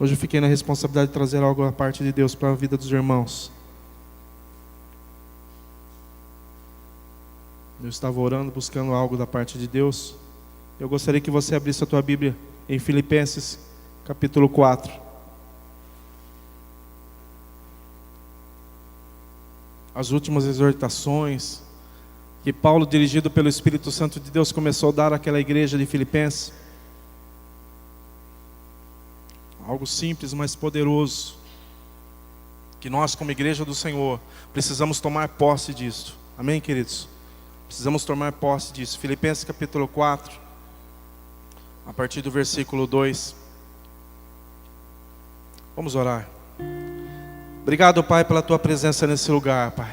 Hoje eu fiquei na responsabilidade de trazer algo da parte de Deus para a vida dos irmãos. Eu estava orando, buscando algo da parte de Deus. Eu gostaria que você abrisse a tua Bíblia em Filipenses, capítulo 4. As últimas exortações que Paulo, dirigido pelo Espírito Santo de Deus, começou a dar àquela igreja de Filipenses. Algo simples, mas poderoso, que nós, como igreja do Senhor, precisamos tomar posse disso. Amém, queridos? Precisamos tomar posse disso. Filipenses capítulo 4, a partir do versículo 2. Vamos orar. Obrigado, Pai, pela Tua presença nesse lugar, Pai.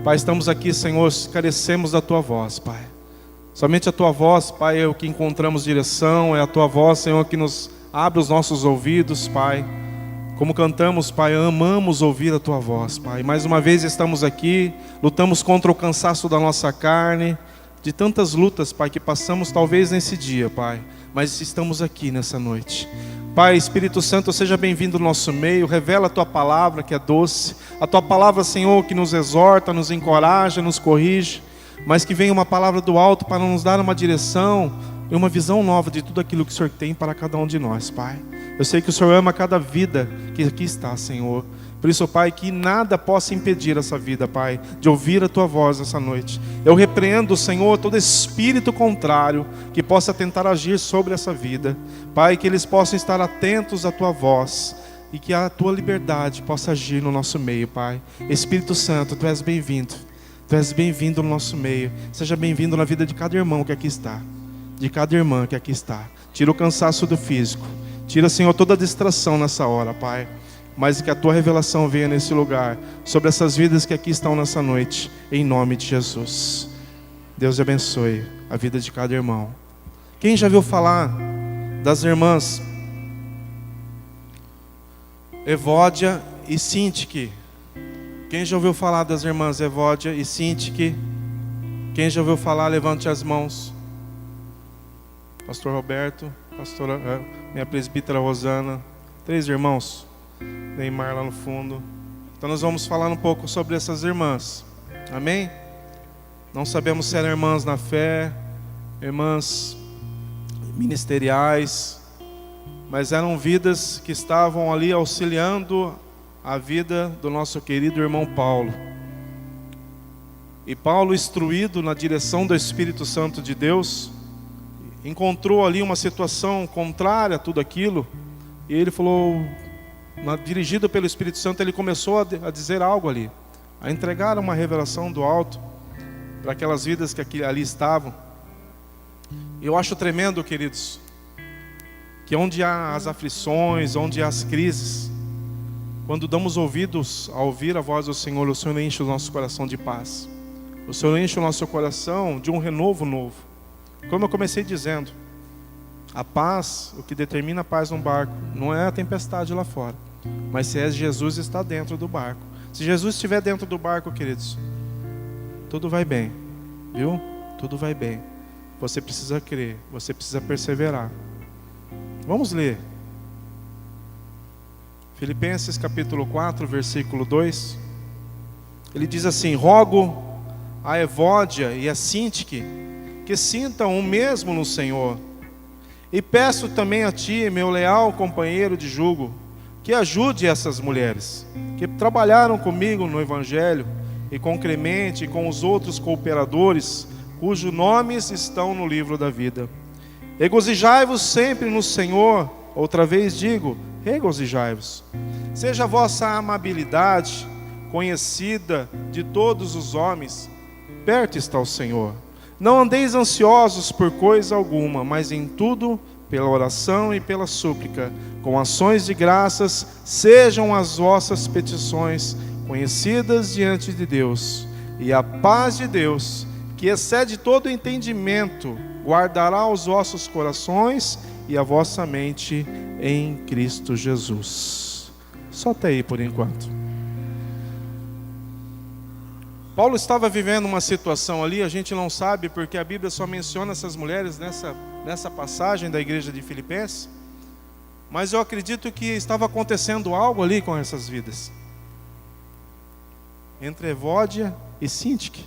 Pai, estamos aqui, Senhor, carecemos da Tua voz, Pai. Somente a Tua voz, Pai, é o que encontramos direção. É a Tua voz, Senhor, que nos abre os nossos ouvidos, Pai. Como cantamos, Pai, amamos ouvir a Tua voz, Pai. Mais uma vez estamos aqui, lutamos contra o cansaço da nossa carne, de tantas lutas, Pai, que passamos talvez nesse dia, Pai. Mas estamos aqui nessa noite. Pai, Espírito Santo, seja bem-vindo no nosso meio. Revela a Tua palavra que é doce. A Tua palavra, Senhor, que nos exorta, nos encoraja, nos corrige. Mas que venha uma palavra do alto para nos dar uma direção e uma visão nova de tudo aquilo que o Senhor tem para cada um de nós, Pai. Eu sei que o Senhor ama cada vida que aqui está, Senhor. Por isso, Pai, que nada possa impedir essa vida, Pai, de ouvir a Tua voz essa noite. Eu repreendo, Senhor, todo espírito contrário que possa tentar agir sobre essa vida. Pai, que eles possam estar atentos à Tua voz e que a Tua liberdade possa agir no nosso meio, Pai. Espírito Santo, Tu és bem-vindo. Tu és bem-vindo no nosso meio. Seja bem-vindo na vida de cada irmão que aqui está. De cada irmã que aqui está. Tira o cansaço do físico. Tira, Senhor, toda a distração nessa hora, Pai. Mas que a Tua revelação venha nesse lugar, sobre essas vidas que aqui estão nessa noite, em nome de Jesus. Deus abençoe a vida de cada irmão. Quem já viu falar das irmãs Evódia e Sintique? Quem já ouviu falar das irmãs Evódia e Sintique? Quem já ouviu falar, levante as mãos. Pastor Roberto, minha presbítera Rosana, 3 irmãos. Neymar lá no fundo. Então nós vamos falar um pouco sobre essas irmãs. Amém? Não sabemos se eram irmãs na fé, irmãs ministeriais, mas eram vidas que estavam ali auxiliando a vida do nosso querido irmão Paulo. E Paulo, instruído na direção do Espírito Santo de Deus, encontrou ali uma situação contrária a tudo aquilo, e ele falou, dirigido pelo Espírito Santo, ele começou a dizer algo ali, a entregar uma revelação do alto para aquelas vidas que aqui, ali estavam. Eu acho tremendo, queridos, que onde há as aflições, onde há as crises, quando damos ouvidos a ouvir a voz do Senhor, o Senhor enche o nosso coração de paz. O Senhor enche o nosso coração de um renovo novo. Como eu comecei dizendo, a paz, o que determina a paz num barco, não é a tempestade lá fora, mas se Jesus está dentro do barco. Se Jesus estiver dentro do barco, queridos, tudo vai bem, viu? Tudo vai bem. Você precisa crer, você precisa perseverar. Vamos ler. Filipenses capítulo 4, versículo 2. Ele diz assim: rogo a Evódia e a Sintique que sintam o mesmo no Senhor. E peço também a ti, meu leal companheiro de jugo, que ajude essas mulheres, que trabalharam comigo no Evangelho, e com Clemente e com os outros cooperadores, cujos nomes estão no livro da vida. Regozijai-vos sempre no Senhor. Outra vez digo, regozijai-vos. Seja a vossa amabilidade conhecida de todos os homens. Perto está o Senhor. Não andeis ansiosos por coisa alguma, mas em tudo, pela oração e pela súplica, com ações de graças, sejam as vossas petições conhecidas diante de Deus. E a paz de Deus, que excede todo entendimento, guardará os vossos corações e a vossa mente em Cristo Jesus. Só até aí por enquanto. Paulo estava vivendo uma situação ali, a gente não sabe porque a Bíblia só menciona essas mulheres nessa passagem da igreja de Filipenses. Mas eu acredito que estava acontecendo algo ali com essas vidas. Entre Evódia e Sintique.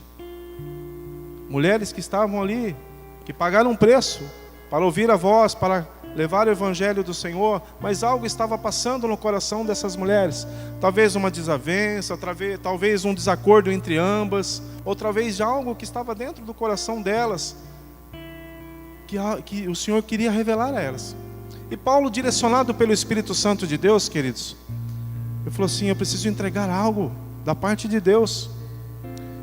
Mulheres que estavam ali, que pagaram um preço para ouvir a voz, para levar o evangelho do Senhor, mas algo estava passando no coração dessas mulheres. Talvez uma desavença, talvez um desacordo entre ambas, ou talvez algo que estava dentro do coração delas, que o Senhor queria revelar a elas. E Paulo, direcionado pelo Espírito Santo de Deus, queridos, ele falou assim: eu preciso entregar algo da parte de Deus.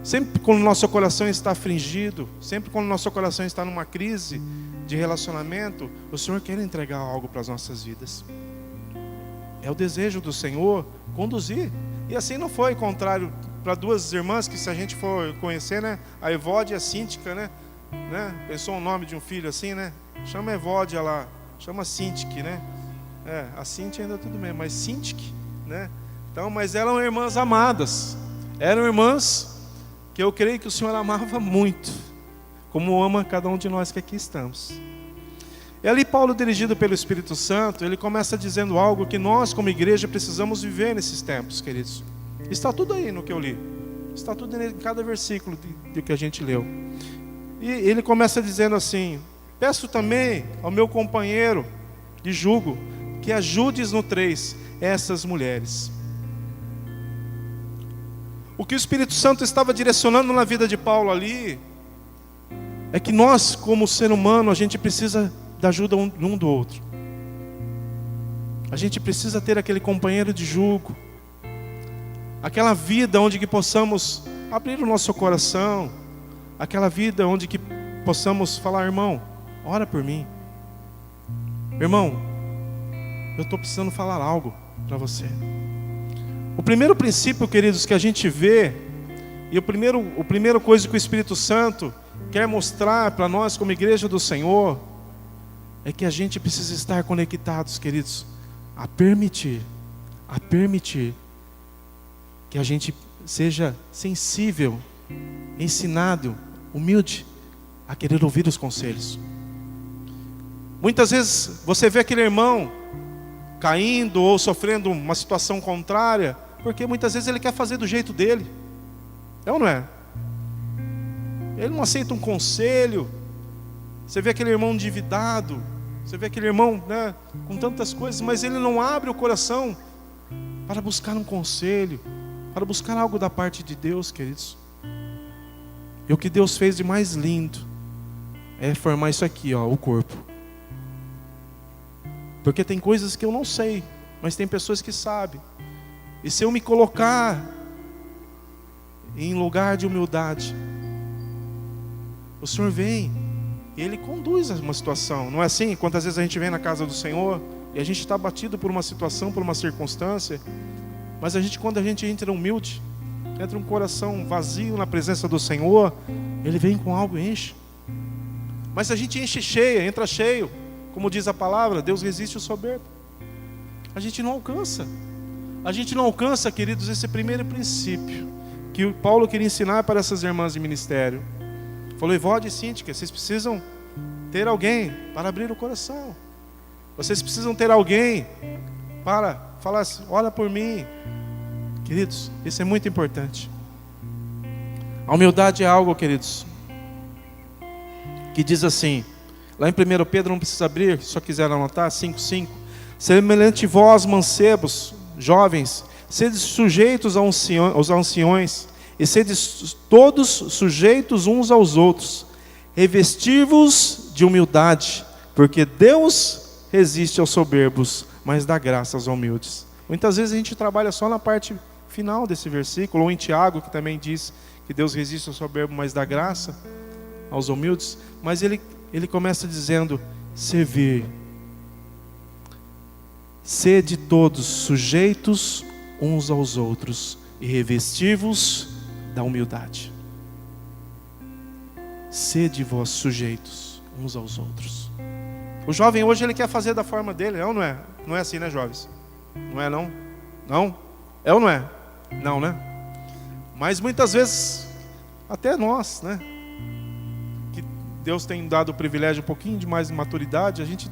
Sempre quando o nosso coração está afligido, sempre quando o nosso coração está numa crise de relacionamento, o Senhor quer entregar algo para as nossas vidas. É o desejo do Senhor conduzir. E assim não foi contrário para duas irmãs que, se a gente for conhecer, né, a Evódia e a Sintica, né? Pensou o nome de um filho assim, né? Chama Evódia lá, chama Sintique, né? A Sintique ainda tudo bem, mas Sintique, né? Então, mas eram irmãs amadas. Eram irmãs que eu creio que o Senhor amava muito, como ama cada um de nós que aqui estamos. E ali Paulo, dirigido pelo Espírito Santo, ele começa dizendo algo que nós como igreja precisamos viver nesses tempos, queridos. Está tudo aí no que eu li. Está tudo em cada versículo do que a gente leu. E ele começa dizendo assim: peço também ao meu companheiro de jugo que ajudes no 3 essas mulheres. O que o Espírito Santo estava direcionando na vida de Paulo ali é que nós, como ser humano, a gente precisa da ajuda um do outro. A gente precisa ter aquele companheiro de jugo, aquela vida onde que possamos abrir o nosso coração, aquela vida onde que possamos falar: irmão, ora por mim. Irmão, eu estou precisando falar algo para você. O primeiro princípio, queridos, que a gente vê, e o primeiro coisa que o Espírito Santo quer mostrar para nós como igreja do Senhor, é que a gente precisa estar conectados, queridos, a permitir que a gente seja sensível, ensinado, humilde, a querer ouvir os conselhos. Muitas vezes você vê aquele irmão caindo ou sofrendo uma situação contrária, porque muitas vezes ele quer fazer do jeito dele. É ou não é? Ele não aceita um conselho. Você vê aquele irmão endividado, você vê aquele irmão, né, com tantas coisas, mas ele não abre o coração para buscar um conselho, para buscar algo da parte de Deus, queridos. E o que Deus fez de mais lindo é formar isso aqui, ó, o corpo. Porque tem coisas que eu não sei, mas tem pessoas que sabem. E se eu me colocar em lugar de humildade, o Senhor vem e Ele conduz uma situação. Não é assim? Quantas vezes a gente vem na casa do Senhor e a gente está batido por uma situação, por uma circunstância, mas quando a gente entra humilde, entra um coração vazio na presença do Senhor, Ele vem com algo e enche. Mas se a gente enche cheia, entra cheio, como diz a palavra, Deus resiste ao soberbo. A gente não alcança. A gente não alcança, queridos, esse primeiro princípio que o Paulo queria ensinar para essas irmãs de ministério. Falou: Evódia e Sintica, vocês precisam ter alguém para abrir o coração. Vocês precisam ter alguém para falar assim: olha por mim. Queridos, isso é muito importante. A humildade é algo, queridos, que diz assim, lá em 1 Pedro, não precisa abrir, se só quiser anotar, 5:5. Semelhante vós, mancebos, jovens, sede sujeitos aos anciões, e sede todos sujeitos uns aos outros. Revestivos de humildade, porque Deus resiste aos soberbos, mas dá graça aos humildes. Muitas vezes a gente trabalha só na parte final desse versículo, ou em Tiago, que também diz que Deus resiste ao soberbo, mas dá graça aos humildes. Mas ele começa dizendo: servir. Sede todos sujeitos uns aos outros e revestivos da humildade. Sede vós sujeitos uns aos outros. O jovem hoje ele quer fazer da forma dele, é ou não é? Não é assim, né, jovens? Não é não? Não? É ou não é? Não, né? Mas muitas vezes, até nós, né, que Deus tem dado o privilégio um pouquinho de mais maturidade, a gente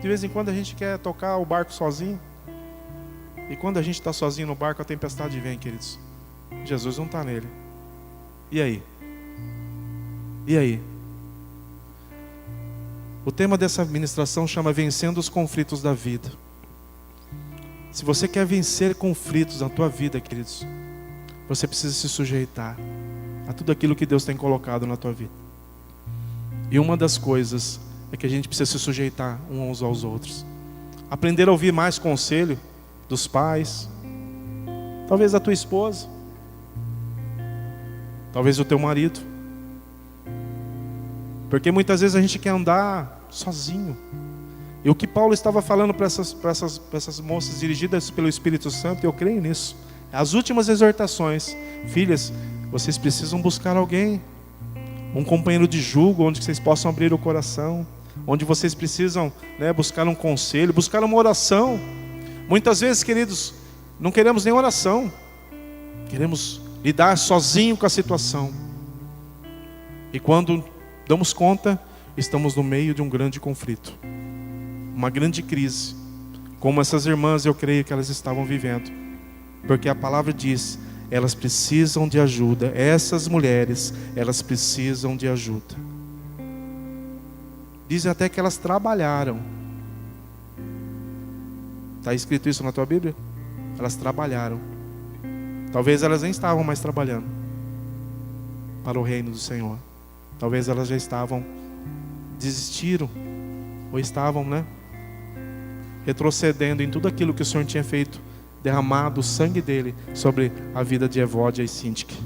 De vez em quando a gente quer tocar o barco sozinho. E quando a gente está sozinho no barco, a tempestade vem, queridos. Jesus não está nele. E aí? E aí? O tema dessa ministração chama Vencendo os Conflitos da Vida. Se você quer vencer conflitos na tua vida, queridos, você precisa se sujeitar a tudo aquilo que Deus tem colocado na tua vida. E uma das coisas é que a gente precisa se sujeitar uns aos outros. Aprender a ouvir mais conselho dos pais, talvez da tua esposa, talvez do teu marido. Porque muitas vezes a gente quer andar sozinho. E o que Paulo estava falando para essas moças dirigidas pelo Espírito Santo, eu creio nisso. As últimas exortações: filhas, vocês precisam buscar alguém, um companheiro de jugo, onde vocês possam abrir o coração, onde vocês precisam, buscar um conselho, buscar uma oração. Muitas vezes, queridos, não queremos nem oração, queremos lidar sozinho com a situação. E quando damos conta, estamos no meio de um grande conflito, uma grande crise, como essas irmãs, eu creio que elas estavam vivendo. Porque a palavra diz, elas precisam de ajuda. Essas mulheres, elas precisam de ajuda. Diz até que elas trabalharam. Está escrito isso na tua Bíblia? Elas trabalharam. Talvez elas nem estavam mais trabalhando para o reino do Senhor. Talvez elas já desistiram, ou estavam, retrocedendo em tudo aquilo que o Senhor tinha feito, derramado o sangue dele sobre a vida de Evódia e Síntique.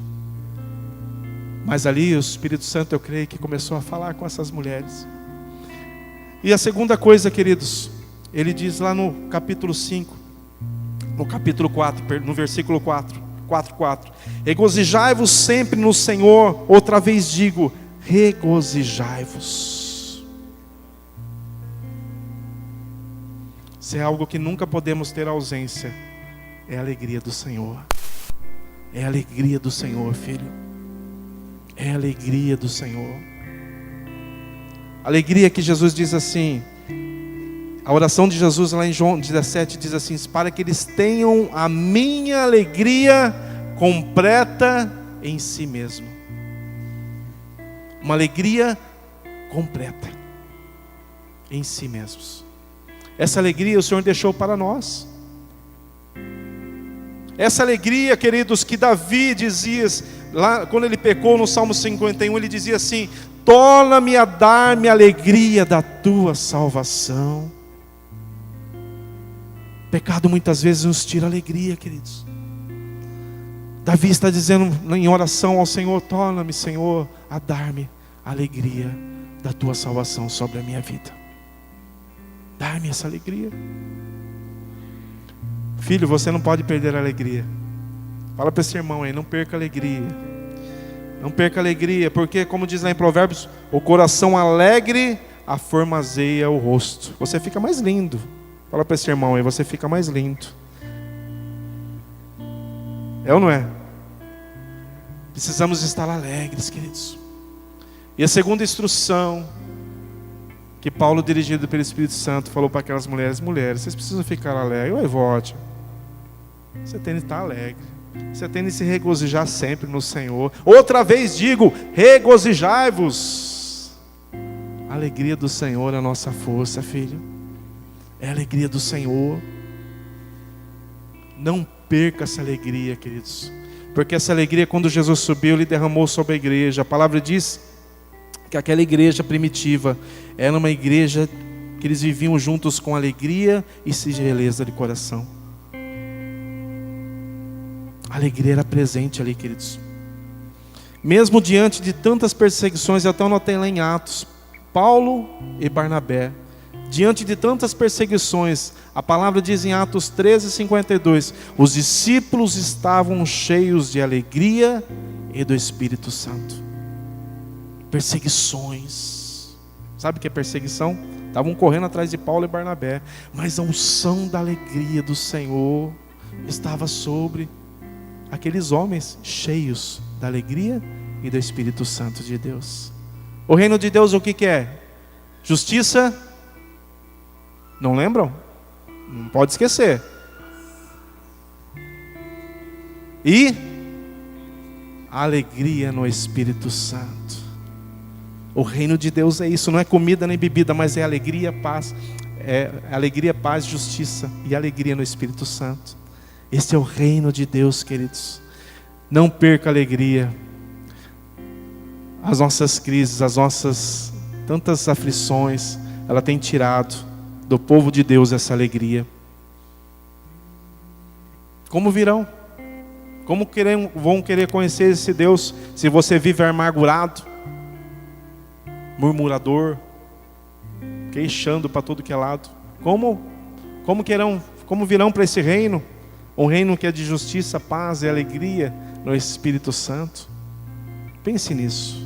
Mas ali o Espírito Santo, eu creio que começou a falar com essas mulheres. E a segunda coisa, queridos, ele diz lá no capítulo 5, no capítulo 4, no versículo 4: regozijai-vos sempre no Senhor. Outra vez digo, regozijai-vos. Se é algo que nunca podemos ter ausência, é a alegria do Senhor. É a alegria do Senhor, filho. É a alegria do Senhor. Alegria que Jesus diz assim, a oração de Jesus lá em João 17 diz assim: para que eles tenham a minha alegria completa em si mesmo. Uma alegria completa em si mesmos. Essa alegria o Senhor deixou para nós. Essa alegria, queridos, que Davi dizia lá quando ele pecou no Salmo 51, ele dizia assim: torna-me a dar-me a alegria da tua salvação. Pecado muitas vezes nos tira a alegria, queridos. Davi está dizendo em oração ao Senhor: torna-me, Senhor, a dar-me a alegria da tua salvação sobre a minha vida. Dá-me essa alegria. Filho, você não pode perder a alegria. Fala para esse irmão aí, não perca a alegria. Não perca a alegria, porque como diz lá em Provérbios, o coração alegre aformazeia o rosto. Você fica mais lindo. Fala para esse irmão aí, você fica mais lindo. É ou não é? Precisamos estar alegres, queridos. E a segunda instrução que Paulo, dirigido pelo Espírito Santo, falou para aquelas mulheres: mulheres, vocês precisam ficar alegres. Oi, Evódia, você tem que estar alegre. Você tem que se regozijar sempre no Senhor. Outra vez digo, regozijai-vos. A alegria do Senhor é a nossa força, filho. É a alegria do Senhor. Não perca essa alegria, queridos. Porque essa alegria, quando Jesus subiu, Ele derramou sobre a igreja. A palavra diz que aquela igreja primitiva era uma igreja que eles viviam juntos com alegria e singeleza de coração. A alegria era presente ali, queridos. Mesmo diante de tantas perseguições, até eu notei lá em Atos, Paulo e Barnabé, diante de tantas perseguições, a palavra diz em Atos 13:52, os discípulos estavam cheios de alegria e do Espírito Santo. Perseguições. Sabe o que é perseguição? Estavam correndo atrás de Paulo e Barnabé, mas a unção da alegria do Senhor estava sobre aqueles homens cheios da alegria e do Espírito Santo de Deus. O reino de Deus o que é? Justiça, Não lembram? Não pode esquecer. E alegria no Espírito Santo. O reino de Deus é isso, não é comida nem bebida, mas é alegria, paz. É alegria, paz, justiça e alegria no Espírito Santo. Esse é o reino de Deus, queridos. Não perca a alegria. As nossas crises, as nossas tantas aflições, ela tem tirado do povo de Deus essa alegria. Como virão? Como vão querer conhecer esse Deus se você vive amargurado, murmurador, queixando para todo que é lado? Como virão para esse reino? Um reino que é de justiça, paz e alegria no Espírito Santo. Pense nisso.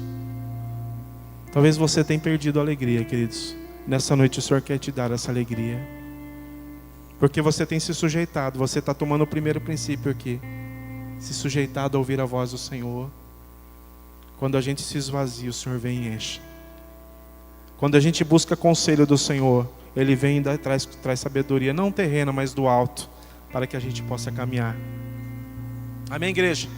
Talvez você tenha perdido a alegria, queridos. Nessa noite o Senhor quer te dar essa alegria. Porque você tem se sujeitado, você está tomando o primeiro princípio aqui. Se sujeitado a ouvir a voz do Senhor. Quando a gente se esvazia, o Senhor vem e enche. Quando a gente busca conselho do Senhor, Ele vem e traz sabedoria, não terrena, mas do alto, para que a gente possa caminhar. Amém, igreja?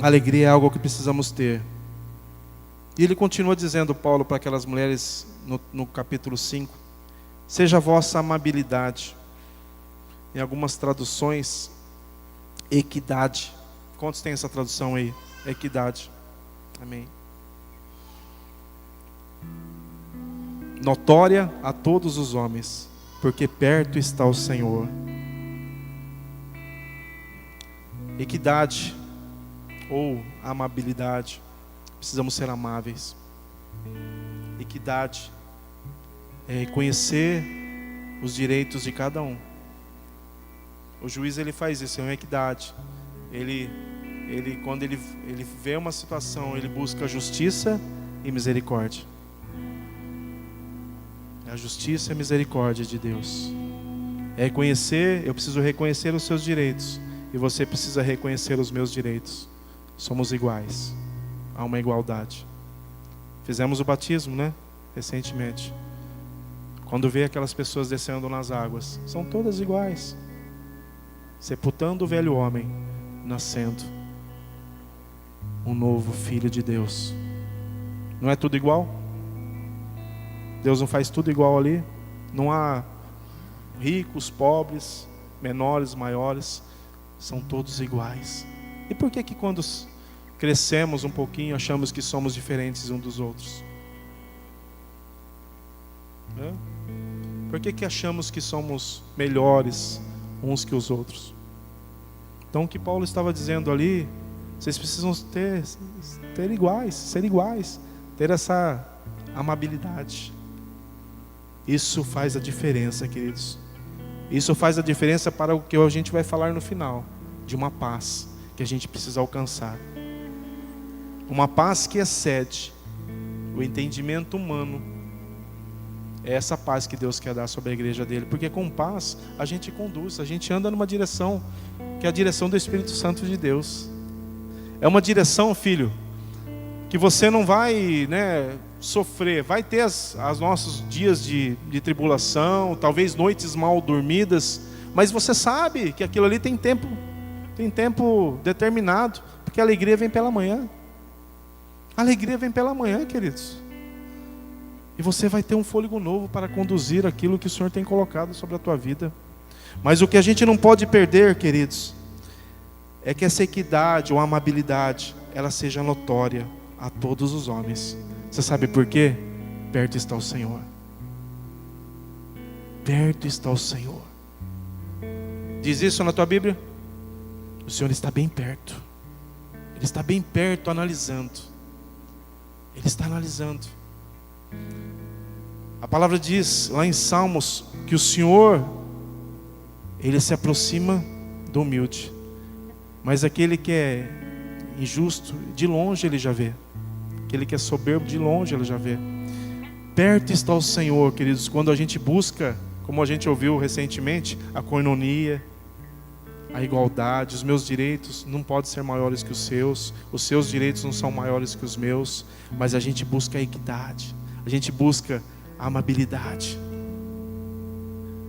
Alegria é algo que precisamos ter. E ele continua dizendo, Paulo, para aquelas mulheres no capítulo 5, seja a vossa amabilidade. Em algumas traduções, equidade. Quantos tem essa tradução aí? Equidade. Amém. Notória a todos os homens, porque perto está o Senhor. Equidade ou amabilidade. Precisamos ser amáveis. Equidade é reconhecer os direitos de cada um. O juiz ele faz isso, é uma equidade. Quando ele vê uma situação, ele busca justiça e misericórdia. É a justiça e a misericórdia de Deus. É reconhecer, eu preciso reconhecer os seus direitos e você precisa reconhecer os meus direitos. Somos iguais. Há uma igualdade. Fizemos o batismo, né? Recentemente. Quando vê aquelas pessoas descendo nas águas, são todas iguais. Sepultando o velho homem, nascendo um novo filho de Deus. Não é tudo igual? Deus não faz tudo igual ali? Não há ricos, pobres, menores, maiores, são todos iguais. E por que quando crescemos um pouquinho, achamos que somos diferentes uns dos outros? Por que achamos que somos melhores uns que os outros? Então o que Paulo estava dizendo ali, vocês precisam ser iguais, ter essa amabilidade. Isso faz a diferença, queridos. Isso faz a diferença para o que a gente vai falar no final, de uma paz que a gente precisa alcançar. Uma paz que excede o entendimento humano. É essa paz que Deus quer dar sobre a igreja dele. Porque com paz a gente conduz, a gente anda numa direção que é a direção do Espírito Santo de Deus. É uma direção, filho, que você não vai, sofrer. Vai ter os nossos dias de tribulação, talvez noites mal dormidas, mas você sabe que aquilo ali tem tempo determinado, porque a alegria vem pela manhã. A alegria vem pela manhã, queridos. E você vai ter um fôlego novo para conduzir aquilo que o Senhor tem colocado sobre a tua vida. Mas o que a gente não pode perder, queridos, é que essa equidade ou amabilidade, ela seja notória a todos os homens. Você sabe por quê? Perto está o Senhor. Perto está o Senhor. Diz isso na tua Bíblia? O Senhor está bem perto. Ele está bem perto, analisando. Ele está analisando. A palavra diz lá em Salmos que o Senhor, Ele se aproxima do humilde, mas aquele que é injusto, de longe Ele já vê. Aquele que é soberbo, de longe Ele já vê. Perto está o Senhor, queridos, quando a gente busca, como a gente ouviu recentemente, a coinonia, a igualdade, os meus direitos não podem ser maiores que os seus direitos não são maiores que os meus, mas a gente busca a equidade, a gente busca a amabilidade.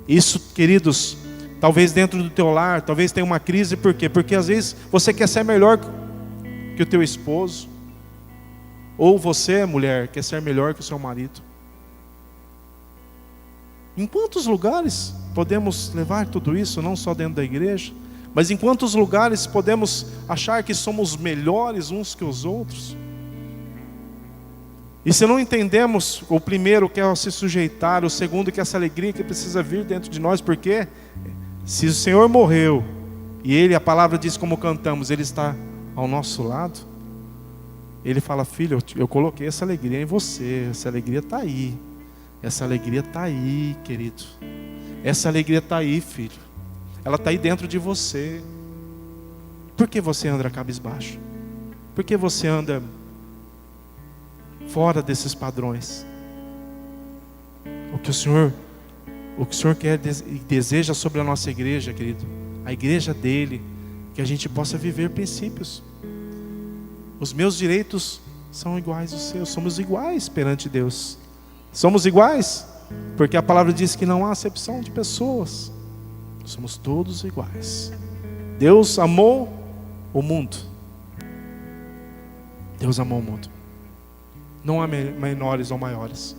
Isso, queridos, talvez dentro do teu lar, talvez tenha uma crise, por quê? Porque às vezes você quer ser melhor que o teu esposo, ou você, mulher, quer ser melhor que o seu marido. Em quantos lugares podemos levar tudo isso, não só dentro da igreja, mas em quantos lugares podemos achar que somos melhores uns que os outros? E se não entendemos, o primeiro que é se sujeitar, o segundo que é essa alegria que precisa vir dentro de nós, porque se o Senhor morreu, e Ele, a palavra diz como cantamos, Ele está ao nosso lado, Ele fala: filho, eu coloquei essa alegria em você, essa alegria está aí, essa alegria está aí, querido, essa alegria está aí, filho, ela está aí dentro de você. Por que você anda cabisbaixo? Por que você anda fora desses padrões? O que o Senhor quer e deseja sobre a nossa igreja, querido, a igreja dele, que a gente possa viver princípios. Os meus direitos são iguais aos seus, somos iguais perante Deus. Somos iguais, porque a palavra diz que não há acepção de pessoas, somos todos iguais. Deus amou o mundo. Deus amou o mundo. Não há menores ou maiores,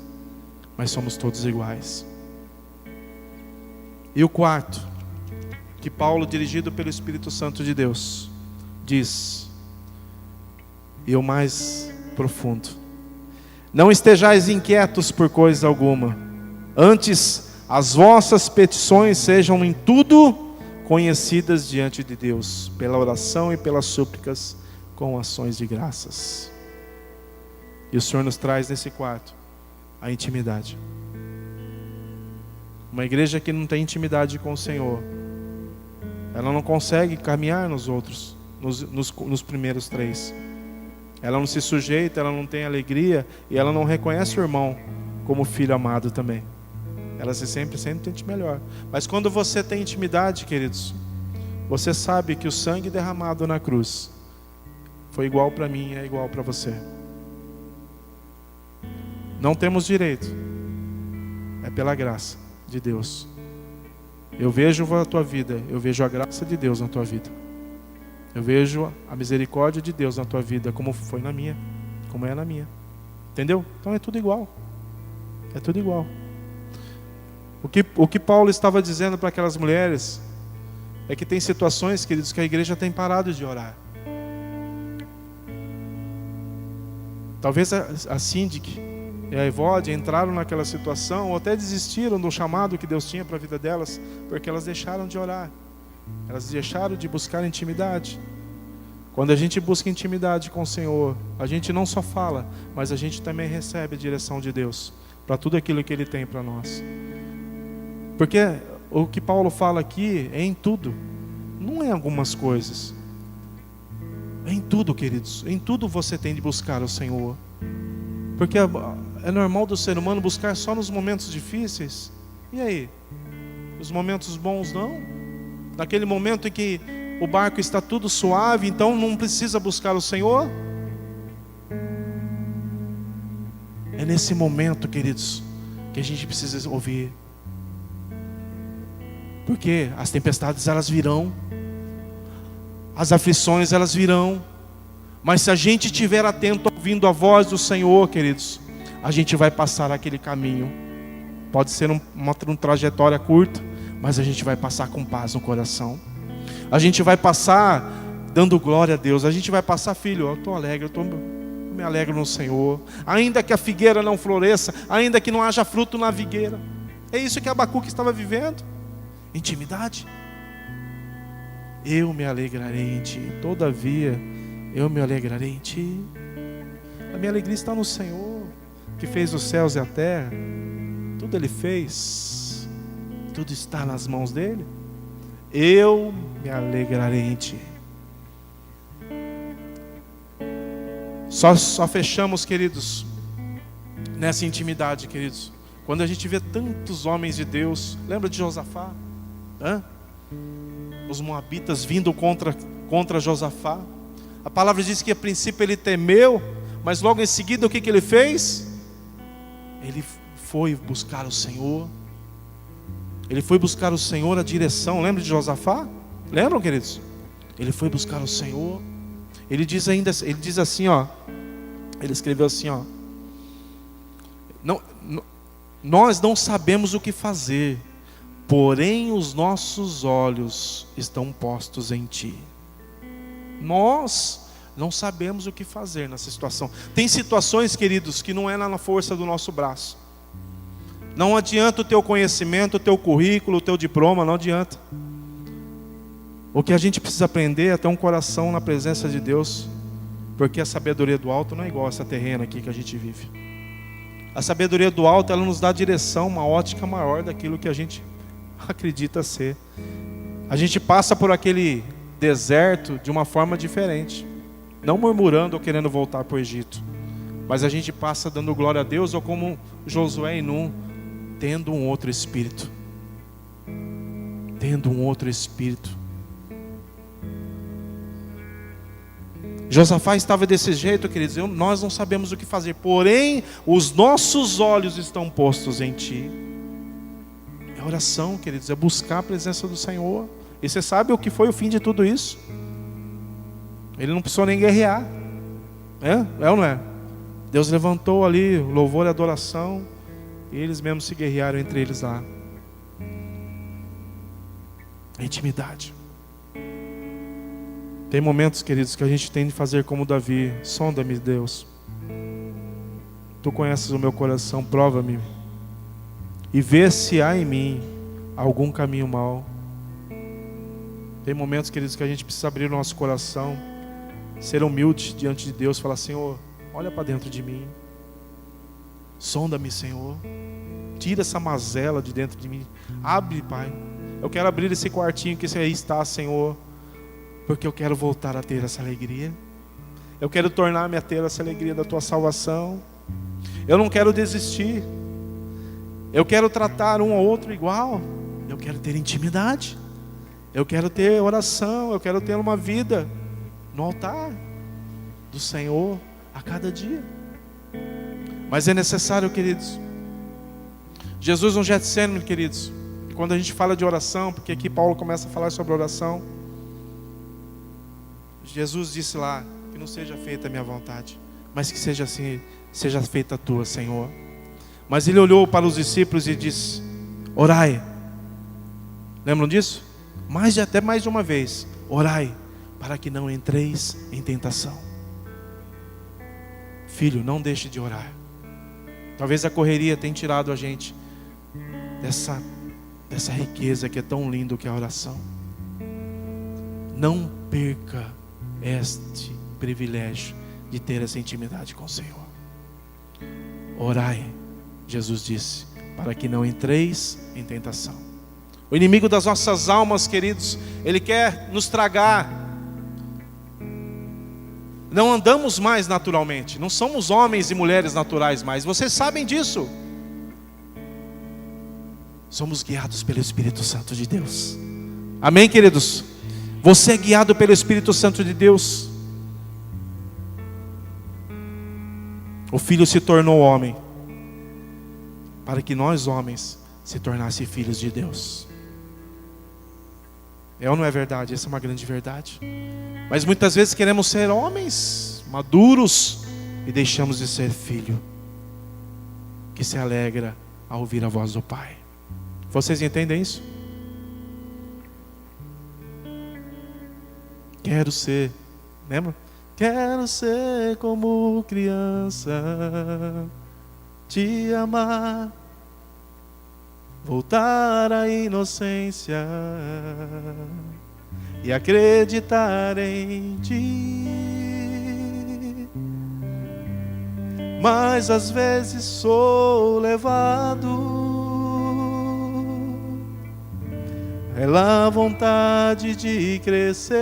mas somos todos iguais. E o quarto, que Paulo, dirigido pelo Espírito Santo de Deus, diz, e o mais profundo: não estejais inquietos por coisa alguma, antes as vossas petições sejam em tudo conhecidas diante de Deus, pela oração e pelas súplicas, com ações de graças. E o Senhor nos traz nesse quarto a intimidade. Uma igreja que não tem intimidade com o Senhor, ela não consegue caminhar nos outros, nos primeiros três. Ela não se sujeita, ela não tem alegria, e ela não reconhece o irmão como filho amado também. Ela se sempre sente melhor. Mas quando você tem intimidade, queridos, você sabe que o sangue derramado na cruz foi igual para mim e é igual para você. Não temos direito, é pela graça de Deus. Eu vejo a tua vida, eu vejo a graça de Deus na tua vida. Eu vejo a misericórdia de Deus na tua vida, como foi na minha, como é na minha. Entendeu? Então é tudo igual. É tudo igual. O que Paulo estava dizendo para aquelas mulheres é que tem situações, queridos, que a igreja tem parado de orar. Talvez a síndica e a Evódia entraram naquela situação, ou até desistiram do chamado que Deus tinha para a vida delas, porque elas deixaram de orar, elas deixaram de buscar intimidade. Quando a gente busca intimidade com o Senhor, a gente não só fala, mas a gente também recebe a direção de Deus para tudo aquilo que Ele tem para nós. Porque o que Paulo fala aqui é em tudo, não é em algumas coisas, é em tudo, queridos. Em tudo você tem de buscar o Senhor. Porque é normal do ser humano buscar só nos momentos difíceis. E aí? Os momentos bons não? Naquele momento em que o barco está tudo suave, então não precisa buscar o Senhor? É nesse momento, queridos, que a gente precisa ouvir. Porque as tempestades elas virão, as aflições elas virão, mas se a gente estiver atento ouvindo a voz do Senhor, queridos, a gente vai passar aquele caminho. Pode ser uma trajetória curta, mas a gente vai passar com paz no coração. A gente vai passar dando glória a Deus. A gente vai passar, filho, eu estou alegre, eu me alegro no Senhor. Ainda que a figueira não floresça, ainda que não haja fruto na figueira. É isso que Abacuque estava vivendo. Intimidade. Eu me alegrarei em ti, todavia eu me alegrarei em ti. A minha alegria está no Senhor, que fez os céus e a terra. Tudo Ele fez, tudo está nas mãos dEle. Eu me alegrarei em ti. Só fechamos, queridos, nessa intimidade, queridos, quando a gente vê tantos homens de Deus. Lembra de Josafá? os moabitas vindo contra Josafá. A palavra diz que a princípio ele temeu, mas logo em seguida o que ele fez? Ele foi buscar o Senhor. Ele foi buscar o Senhor, a direção. Lembra de Josafá? Lembram, queridos? Ele foi buscar o Senhor. Ele diz assim, ó. Ele escreveu assim, ó. Nós não sabemos o que fazer, porém os nossos olhos estão postos em Ti. Nós não sabemos o que fazer nessa situação. Tem situações, queridos, que não é na força do nosso braço. Não adianta o teu conhecimento, o teu currículo, o teu diploma, não adianta. O que a gente precisa aprender é ter um coração na presença de Deus, porque a sabedoria do alto não é igual a essa terrena aqui que a gente vive. A sabedoria do alto, ela nos dá direção, uma ótica maior daquilo que a gente acredita ser. A gente passa por aquele deserto de uma forma diferente, não murmurando ou querendo voltar para o Egito, mas a gente passa dando glória a Deus, ou como Josué e Num, tendo um outro espírito. Tendo um outro espírito. Josafá estava desse jeito, queridos. Nós não sabemos o que fazer, porém os nossos olhos estão postos em Ti. É oração, queridos, é buscar a presença do Senhor. E você sabe o que foi o fim de tudo isso? Ele não precisou nem guerrear. É ou não é? Deus levantou ali louvor e adoração, e eles mesmos se guerrearam entre eles lá. A intimidade. Tem momentos, queridos, que a gente tem de fazer como Davi. Sonda-me, Deus. Tu conheces o meu coração, prova-me. E vê se há em mim algum caminho mau. Tem momentos, queridos, que a gente precisa abrir o nosso coração, ser humilde diante de Deus, falar: Senhor, olha para dentro de mim. Sonda-me, Senhor. Tira essa mazela de dentro de mim. Abre, Pai. Eu quero abrir esse quartinho que você aí está, Senhor, porque eu quero voltar a ter essa alegria. Eu quero tornar-me a ter essa alegria da Tua salvação. Eu não quero desistir. Eu quero tratar um ao outro igual. Eu quero ter intimidade. Eu quero ter oração. Eu quero ter uma vida no altar do Senhor a cada dia. Mas é necessário, queridos. Jesus no Getsemane, queridos, quando a gente fala de oração, porque aqui Paulo começa a falar sobre oração, Jesus disse lá: que não seja feita a minha vontade, mas que seja assim, seja feita a tua, Senhor. Mas ele olhou para os discípulos e disse: orai. Lembram disso? Até mais de uma vez: orai, para que não entreis em tentação. Filho, não deixe de orar. Talvez a correria tenha tirado a gente dessa riqueza que é tão lindo, que é a oração. Não perca este privilégio de ter essa intimidade com o Senhor. Orai, Jesus disse, para que não entreis em tentação. O inimigo das nossas almas, queridos, ele quer nos tragar. Não andamos mais naturalmente, não somos homens e mulheres naturais mais. Vocês sabem disso. Somos guiados pelo Espírito Santo de Deus. Amém, queridos? Você é guiado pelo Espírito Santo de Deus. O Filho se tornou homem, para que nós homens se tornassem filhos de Deus. É ou não é verdade? Essa é uma grande verdade. Mas muitas vezes queremos ser homens maduros e deixamos de ser filho que se alegra ao ouvir a voz do Pai. Vocês entendem isso? Quero ser, lembra? Quero ser como criança, te amar, voltar à inocência e acreditar em Ti. Mas às vezes sou levado pela vontade de crescer,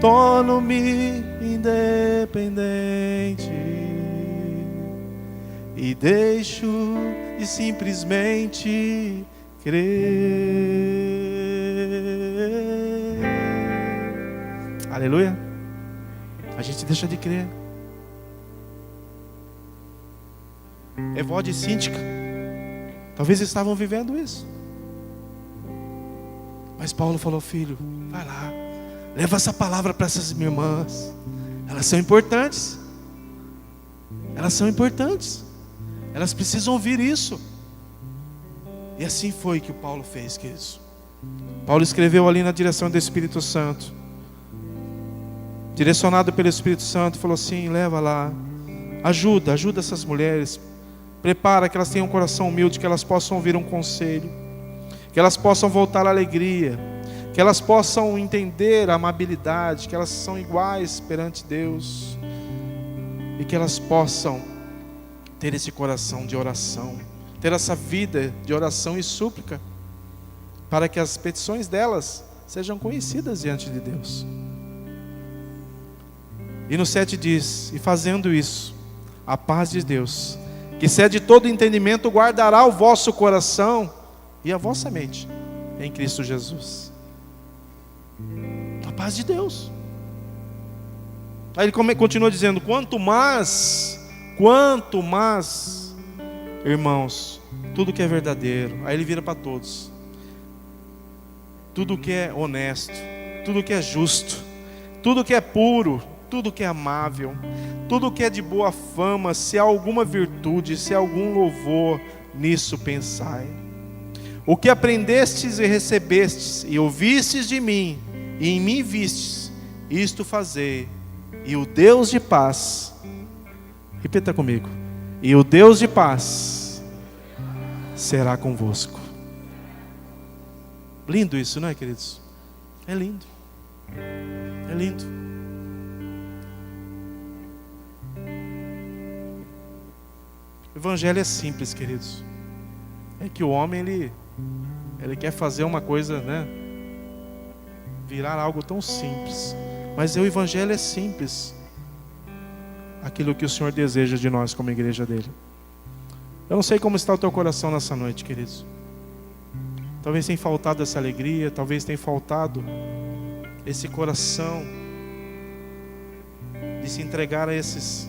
torno-me independente e deixo de simplesmente crer. Aleluia. A gente deixa de crer. Evode e Síntica talvez estavam vivendo isso. Mas Paulo falou: filho, vai lá, leva essa palavra para essas irmãs. Elas são importantes. Elas são importantes. Elas precisam ouvir isso. E assim foi que o Paulo fez, queridos. Paulo escreveu ali na direção do Espírito Santo, direcionado pelo Espírito Santo, falou assim: leva lá, ajuda essas mulheres, prepara que elas tenham um coração humilde, que elas possam ouvir um conselho, que elas possam voltar à alegria, que elas possam entender a amabilidade, que elas são iguais perante Deus, e que elas possam ter esse coração de oração, ter essa vida de oração e súplica, para que as petições delas sejam conhecidas diante de Deus. E no 7 diz: e fazendo isso, a paz de Deus, que excede todo entendimento, guardará o vosso coração e a vossa mente em Cristo Jesus. A paz de Deus. Aí ele continua dizendo: quanto mais, irmãos, tudo que é verdadeiro. Aí ele vira para todos: tudo que é honesto, tudo que é justo, tudo que é puro, tudo que é amável, tudo que é de boa fama, se há alguma virtude, se há algum louvor, nisso pensai. O que aprendestes e recebestes e ouvistes de mim, e em mim vistes, isto fazei, e o Deus de paz, repita comigo, e o Deus de paz será convosco. Lindo isso, não é, queridos? É lindo. É lindo. O evangelho é simples, queridos. É que o homem, ele quer fazer uma coisa, né? Virar algo tão simples. Mas o evangelho é simples. Aquilo que o Senhor deseja de nós como igreja dele. Eu não sei como está o teu coração nessa noite, queridos. Talvez tenha faltado essa alegria, talvez tenha faltado esse coração de se entregar a esses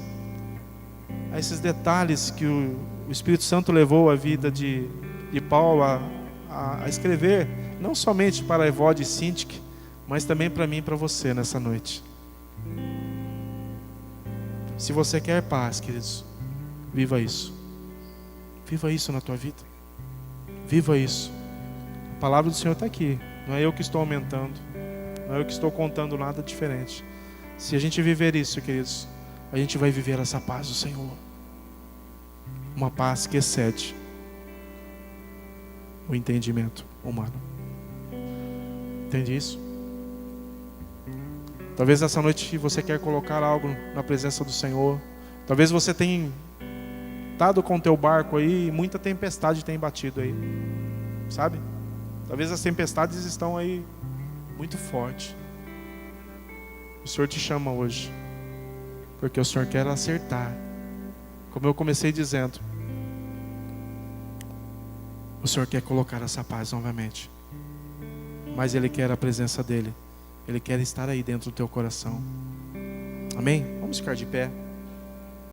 detalhes que o Espírito Santo levou a vida de Paulo a escrever, não somente para Evode e Síntica, mas também para mim e para você nessa noite. Se você quer paz, queridos, viva isso. Viva isso na tua vida. Viva isso. A palavra do Senhor está aqui. Não é eu que estou aumentando. Não é eu que estou contando nada diferente. Se a gente viver isso, queridos, a gente vai viver essa paz do Senhor. Uma paz que excede o entendimento humano. Entende isso? Talvez essa noite você quer colocar algo na presença do Senhor. Talvez você tenha estado com o teu barco aí e muita tempestade tem batido aí. Sabe? Talvez as tempestades estão aí muito fortes. O Senhor te chama hoje, porque o Senhor quer acertar. Como eu comecei dizendo, o Senhor quer colocar essa paz novamente. Mas Ele quer a presença dEle. Ele quer estar aí dentro do teu coração. Amém? Vamos ficar de pé.